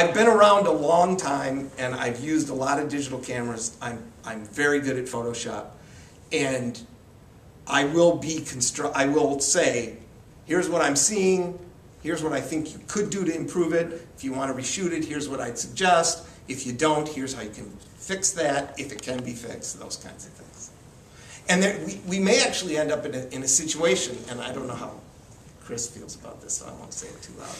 I've been around a long time, and I've used a lot of digital cameras. I'm very good at Photoshop, and I will say, here's what I'm seeing, here's what I think you could do to improve it. If you want to reshoot it, here's what I'd suggest. If you don't, here's how you can fix that, if it can be fixed, those kinds of things. And there, we may actually end up in a situation, and I don't know how Chris feels about this, so I won't say it too loud,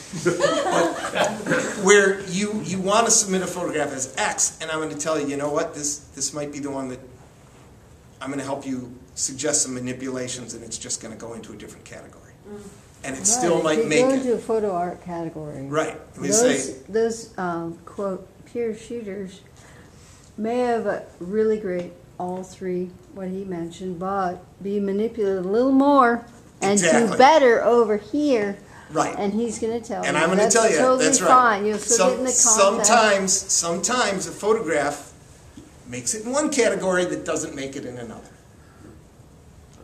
but where you want to submit a photograph as X, and I'm going to tell you, you know what, this might be the one that I'm going to help you suggest some manipulations, and it's just going to go into a different category. And it still might make it. Go into a photo art category. Right. Those quote, pure shooters may have a really great, all three, what he mentioned, but be manipulated a little more and do better over here. Right. And he's going to tell you. And I'm going to tell you, totally that's right. Fine. You'll still get in the contest. Sometimes a photograph makes it in one category that doesn't make it in another.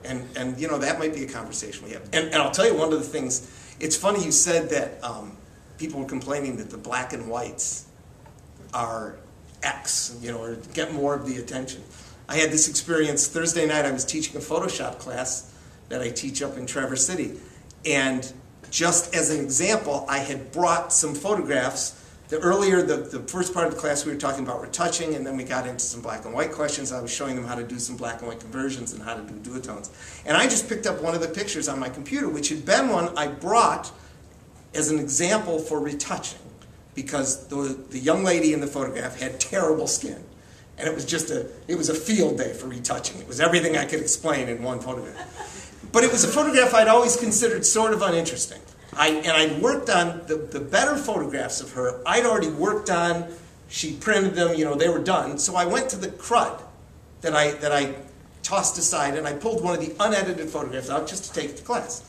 And you know, that might be a conversation we have. And I'll tell you one of the things, it's funny you said that people were complaining that the black and whites are X, you know, or get more of the attention. I had this experience Thursday night. I was teaching a Photoshop class that I teach up in Traverse City. And just as an example, I had brought some photographs. The first part of the class we were talking about retouching, and then we got into some black and white questions. I was showing them how to do some black and white conversions and how to do duotones. And I just picked up one of the pictures on my computer, which had been one I brought as an example for retouching, because the young lady in the photograph had terrible skin. And it was just it was a field day for retouching. It was everything I could explain in one photograph. But it was a photograph I'd always considered sort of uninteresting. I'd worked on the better photographs of her. I'd already worked on. She printed them. You know, they were done. So I went to the crud that I tossed aside, and I pulled one of the unedited photographs out just to take it to class.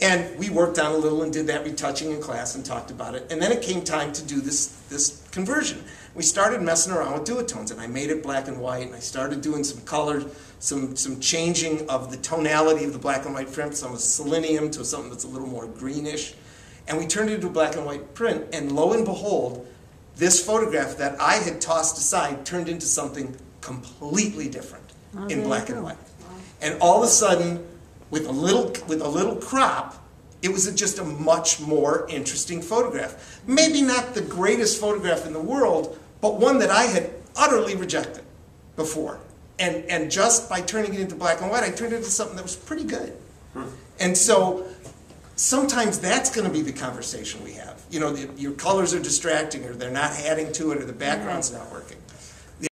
And we worked on a little and did that retouching in class and talked about it. And then it came time to do this conversion. We started messing around with duotones, and I made it black and white, and I started doing some color, some changing of the tonality of the black and white print, some selenium to something that's a little more greenish. And we turned it into a black and white print, and lo and behold, this photograph that I had tossed aside turned into something completely different in black and white. And all of a sudden, with a little crop, it was just a much more interesting photograph. Maybe not the greatest photograph in the world, but one that I had utterly rejected before. And just by turning it into black and white, I turned it into something that was pretty good. And so sometimes that's going to be the conversation we have. You know, your colors are distracting, or they're not adding to it, or the background's not working.